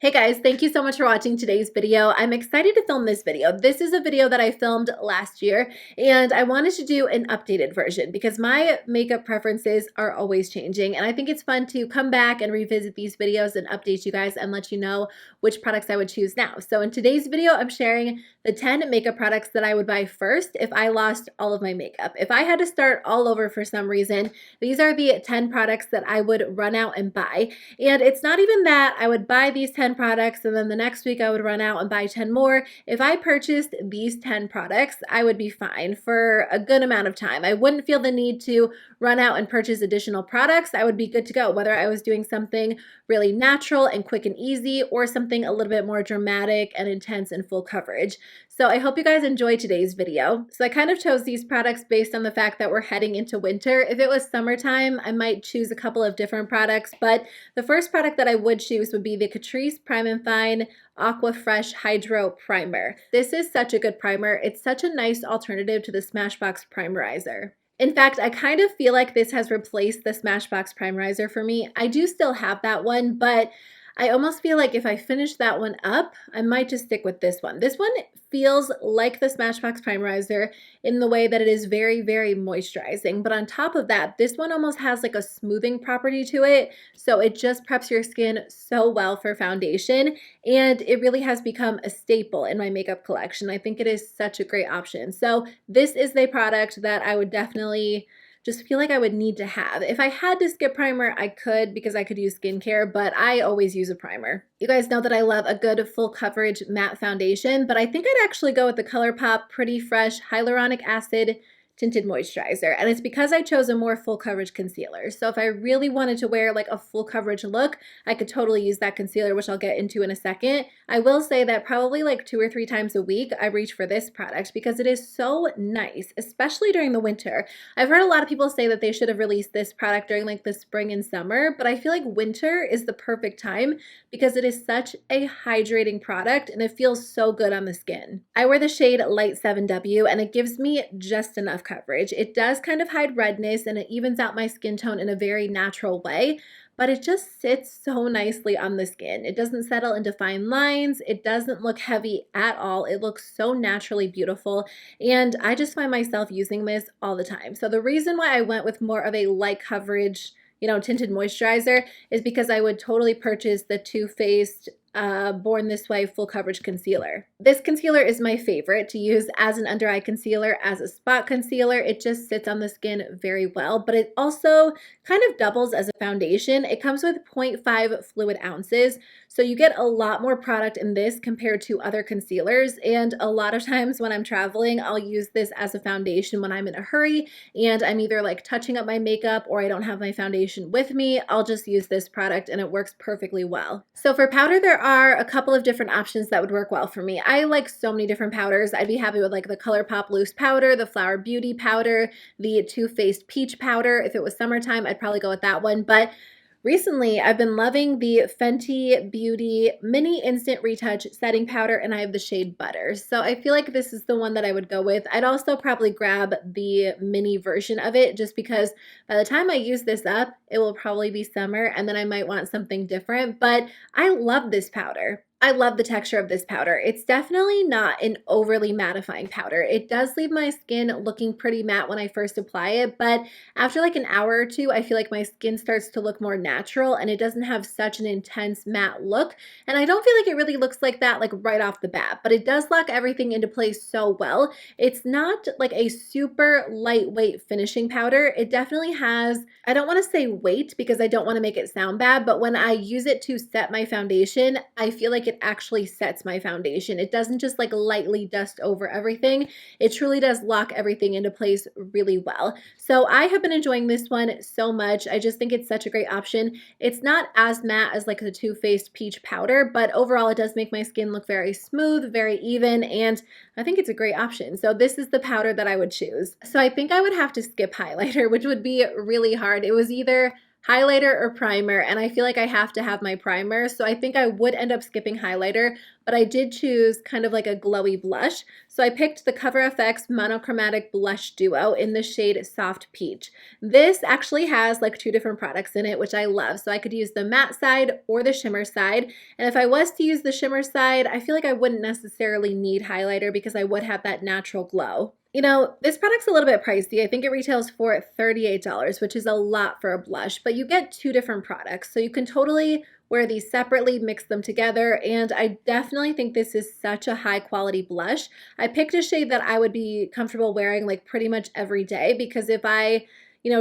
Hey guys, thank you so much for watching today's video. I'm excited to film this video. This is a video that I filmed last year and I wanted to do an updated version because my makeup preferences are always changing and I think it's fun to come back and revisit these videos and update you guys and let you know which products I would choose now. So in today's video, I'm sharing the 10 makeup products that I would buy first if I lost all of my makeup. If I had to start all over for some reason, these are the 10 products that I would run out and buy. And it's not even that I would buy these 10 products and then the next week I would run out and buy 10 more. If I purchased these 10 products, I would be fine for a good amount of time. I wouldn't feel the need to run out and purchase additional products. I would be good to go, whether I was doing something really natural and quick and easy or something a little bit more dramatic and intense and full coverage. So I hope you guys enjoyed today's video. So I kind of chose these products based on the fact that we're heading into winter. If it was summertime, I might choose a couple of different products, but the first product that I would choose would be the Catrice Prime and Fine Aqua Fresh Hydro Primer. This is such a good primer. It's such a nice alternative to the Smashbox Primerizer. In fact, I kind of feel like this has replaced the Smashbox Primerizer for me. I do still have that one, but I almost feel like if I finish that one up, I might just stick with this one. This one feels like the Smashbox Primerizer in the way that it is very, very moisturizing. But on top of that, this one almost has like a smoothing property to it. So it just preps your skin so well for foundation. And it really has become a staple in my makeup collection. I think it is such a great option. So this is the product that I would definitely just feel like I would need to have. If I had to skip primer, I could because I could use skincare, but I always use a primer. You guys know that I love a good full coverage matte foundation, but I think I'd actually go with the ColourPop Pretty Fresh Hyaluronic Acid Tinted Moisturizer. And it's because I chose a more full coverage concealer. So if I really wanted to wear like a full coverage look, I could totally use that concealer, which I'll get into in a second. I will say that probably like 2 or 3 times a week, I reach for this product because it is so nice, especially during the winter. I've heard a lot of people say that they should have released this product during like the spring and summer, but I feel like winter is the perfect time because it is such a hydrating product and it feels so good on the skin. I wear the shade Light 7W and it gives me just enough coverage. It does kind of hide redness and it evens out my skin tone in a very natural way, but it just sits so nicely on the skin. It doesn't settle into fine lines. It doesn't look heavy at all. It looks so naturally beautiful, and I just find myself using this all the time. So the reason why I went with more of a light coverage, tinted moisturizer is because I would totally purchase the Too Faced Born This Way Full Coverage Concealer. This concealer is my favorite to use as an under eye concealer, as a spot concealer. It just sits on the skin very well, but it also kind of doubles as a foundation. It comes with 0.5 fluid ounces, so you get a lot more product in this compared to other concealers, and a lot of times when I'm traveling, I'll use this as a foundation when I'm in a hurry and I'm either like touching up my makeup or I don't have my foundation with me. I'll just use this product and it works perfectly well. So for powder, there are a couple of different options that would work well for me. I like so many different powders. I'd be happy with like the ColourPop Loose Powder, the Flower Beauty Powder, the Too Faced Peach Powder. If it was summertime, I'd probably go with that one. But recently, I've been loving the Fenty Beauty Mini Instant Retouch Setting Powder, and I have the shade Butter. So I feel like this is the one that I would go with. I'd also probably grab the mini version of it just because by the time I use this up, it will probably be summer, and then I might want something different. But I love this powder. I love the texture of this powder. It's definitely not an overly mattifying powder. It does leave my skin looking pretty matte when I first apply it, but after like an hour or two, I feel like my skin starts to look more natural and it doesn't have such an intense matte look. And I don't feel like it really looks like that like right off the bat, but it does lock everything into place so well. It's not like a super lightweight finishing powder. It definitely has, I don't want to say weight because I don't want to make it sound bad, but when I use it to set my foundation, I feel like it actually sets my foundation. It doesn't just like lightly dust over everything. It truly does lock everything into place really well. So I have been enjoying this one so much. I just think it's such a great option. It's not as matte as like the Too Faced Peach Powder, but overall it does make my skin look very smooth, very even, and I think it's a great option. So this is the powder that I would choose. So I think I would have to skip highlighter, which would be really hard. It was either highlighter or primer, and I feel like I have to have my primer, so I think I would end up skipping highlighter, but I did choose kind of like a glowy blush. So I picked the Cover FX Monochromatic Blush Duo in the shade Soft Peach. This actually has like 2 different products in it, which I love, so I could use the matte side or the shimmer side, and if I was to use the shimmer side, I feel like I wouldn't necessarily need highlighter because I would have that natural glow. You know, this product's a little bit pricey. I think it retails for $38, which is a lot for a blush, but you get 2 different products, so you can totally wear these separately, mix them together, and I definitely think this is such a high quality blush. I picked a shade that I would be comfortable wearing like pretty much every day, because if I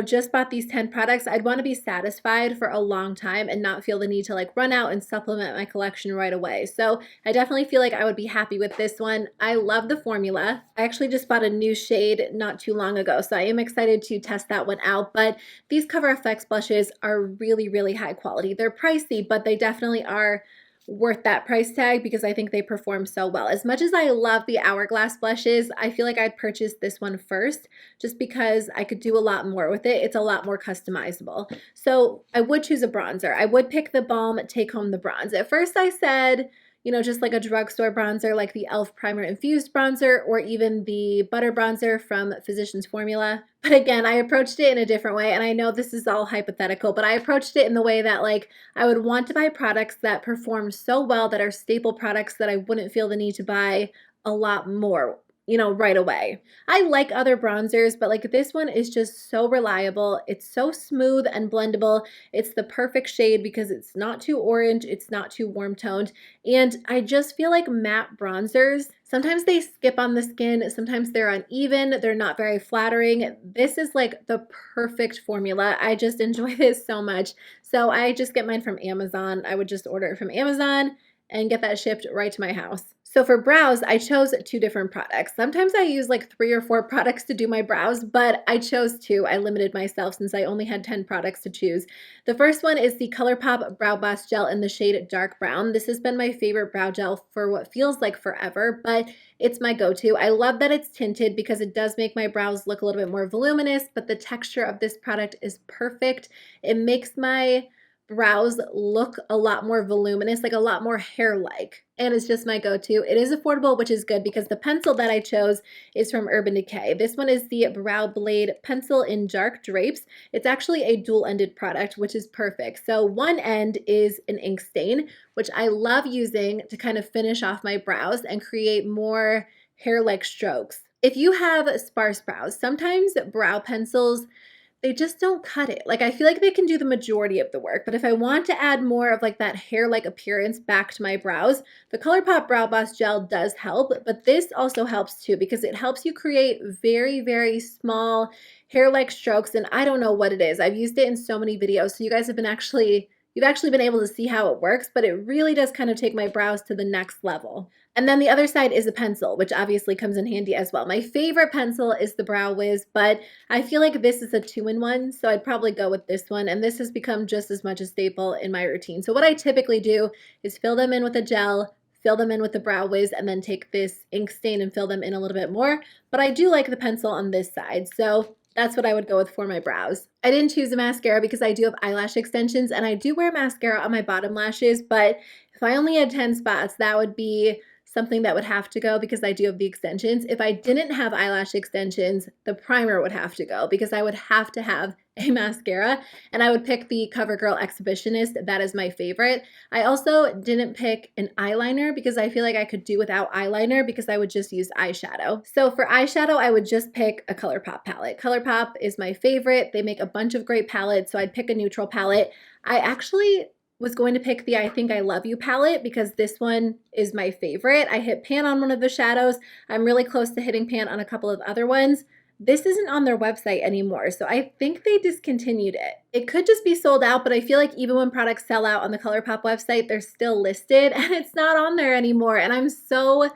just bought these 10 products, I'd want to be satisfied for a long time and not feel the need to like run out and supplement my collection right away. So I definitely feel like I would be happy with this one. I love the formula. I actually just bought a new shade not too long ago, so I am excited to test that one out. But these Cover FX blushes are really, really high quality. They're pricey, but they definitely are worth that price tag because I think they perform so well. As much as I love the Hourglass blushes, I feel like I'd purchase this one first just because I could do a lot more with it. It's a lot more customizable. So I would choose a bronzer. I would pick the Balm Take Home the Bronze. At first I said, just like a drugstore bronzer like the e.l.f. Primer Infused bronzer or even the Butter bronzer from Physicians Formula. But again, I approached it in a different way, and I know this is all hypothetical, but I approached it in the way that like I would want to buy products that perform so well, that are staple products, that I wouldn't feel the need to buy a lot more right away. I like other bronzers, but like this one is just so reliable. It's so smooth and blendable. It's the perfect shade because it's not too orange, it's not too warm toned. And I just feel like matte bronzers, sometimes they skip on the skin, sometimes they're uneven, they're not very flattering. This is like the perfect formula. I just enjoy this so much. So I just get mine from Amazon. I would just order it from Amazon and get that shipped right to my house. So for brows, I chose 2 different products. Sometimes I use like 3 or 4 products to do my brows, but I chose 2. I limited myself since I only had 10 products to choose. The first one is the ColourPop Brow Boss Gel in the shade Dark Brown. This has been my favorite brow gel for what feels like forever, but it's my go-to. I love that it's tinted because it does make my brows look a little bit more voluminous, but the texture of this product is perfect. It makes my brows look a lot more voluminous, like a lot more hair-like, and it's just my go-to. It is affordable, which is good because the pencil that I chose is from Urban Decay. This one is the Brow Blade Pencil in Dark Drapes. It's actually a dual-ended product, which is perfect. So one end is an ink stain, which I love using to kind of finish off my brows and create more hair-like strokes. If you have sparse brows, sometimes brow pencils, they just don't cut it. Like I feel like they can do the majority of the work, but if I want to add more of like that hair-like appearance back to my brows, the ColourPop Brow Boss Gel does help, but this also helps too because it helps you create very, very small hair-like strokes, and I don't know what it is. I've used it in so many videos, so you guys have been you've actually been able to see how it works, but it really does kind of take my brows to the next level. And then the other side is a pencil, which obviously comes in handy as well. My favorite pencil is the Brow Wiz, but I feel like this is a 2-in-1, so I'd probably go with this one. And this has become just as much a staple in my routine. So what I typically do is fill them in with a gel, fill them in with the Brow Wiz, and then take this ink stain and fill them in a little bit more. But I do like the pencil on this side, so that's what I would go with for my brows. I didn't choose a mascara because I do have eyelash extensions, and I do wear mascara on my bottom lashes, but if I only had 10 spots, that would be something that would have to go because I do have the extensions. If I didn't have eyelash extensions, the primer would have to go because I would have to have a mascara, and I would pick the Covergirl Exhibitionist. That is my favorite. I also didn't pick an eyeliner because I feel like I could do without eyeliner because I would just use eyeshadow. So for eyeshadow, I would just pick a ColourPop palette. ColourPop is my favorite. They make a bunch of great palettes, so I'd pick a neutral palette. I actually was going to pick the I Think I Love You palette because this one is my favorite. I hit pan on one of the shadows. I'm really close to hitting pan on a couple of other ones. This isn't on their website anymore, so I think they discontinued it. It could just be sold out, but I feel like even when products sell out on the ColourPop website, they're still listed and it's not on there anymore. And I'm so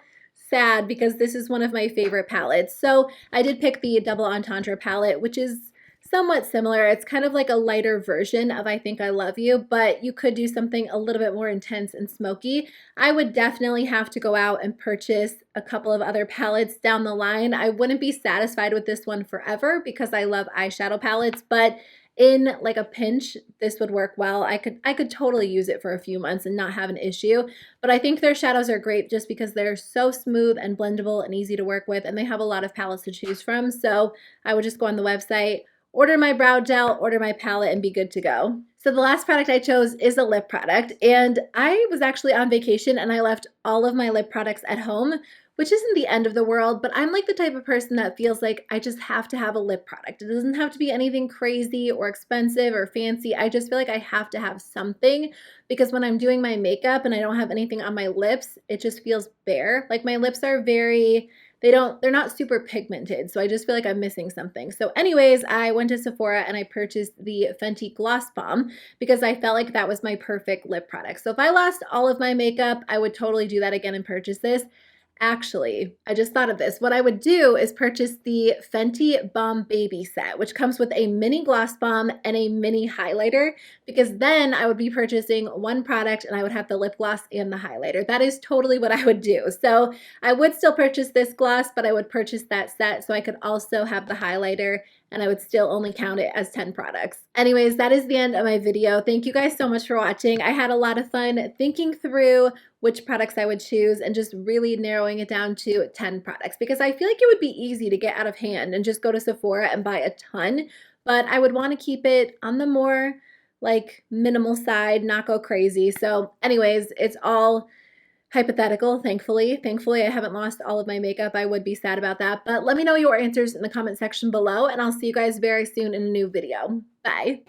sad because this is one of my favorite palettes. So I did pick the Double Entendre palette, which is somewhat similar. It's kind of like a lighter version of I Think I Love You, but you could do something a little bit more intense and smoky. I would definitely have to go out and purchase a couple of other palettes down the line. I wouldn't be satisfied with this one forever because I love eyeshadow palettes, but in like a pinch, this would work well. I could totally use it for a few months and not have an issue, but I think their shadows are great just because they're so smooth and blendable and easy to work with, and they have a lot of palettes to choose from. So I would just go on the website, order my brow gel, order my palette, and be good to go. So the last product I chose is a lip product, and I was actually on vacation and I left all of my lip products at home, which isn't the end of the world, but I'm like the type of person that feels like I just have to have a lip product. It doesn't have to be anything crazy or expensive or fancy. I just feel like I have to have something, because when I'm doing my makeup and I don't have anything on my lips, it just feels bare. Like my lips are very, they're not super pigmented, so I just feel like I'm missing something. So anyways, I went to Sephora and I purchased the Fenty Gloss Balm because I felt like that was my perfect lip product. So if I lost all of my makeup, I would totally do that again and purchase this. Actually, I just thought of this. What I would do is purchase the Fenty Balm Baby Set, which comes with a mini gloss balm and a mini highlighter, because then I would be purchasing one product and I would have the lip gloss and the highlighter. That is totally what I would do. So I would still purchase this gloss, but I would purchase that set so I could also have the highlighter, and I would still only count it as 10 products. Anyways, that is the end of my video. Thank you guys so much for watching. I had a lot of fun thinking through which products I would choose and just really narrowing it down to 10 products, because I feel like it would be easy to get out of hand and just go to Sephora and buy a ton, but I would want to keep it on the more like minimal side, not go crazy. So anyways, it's all hypothetical, thankfully. Thankfully, I haven't lost all of my makeup. I would be sad about that, but let me know your answers in the comment section below, and I'll see you guys very soon in a new video. Bye.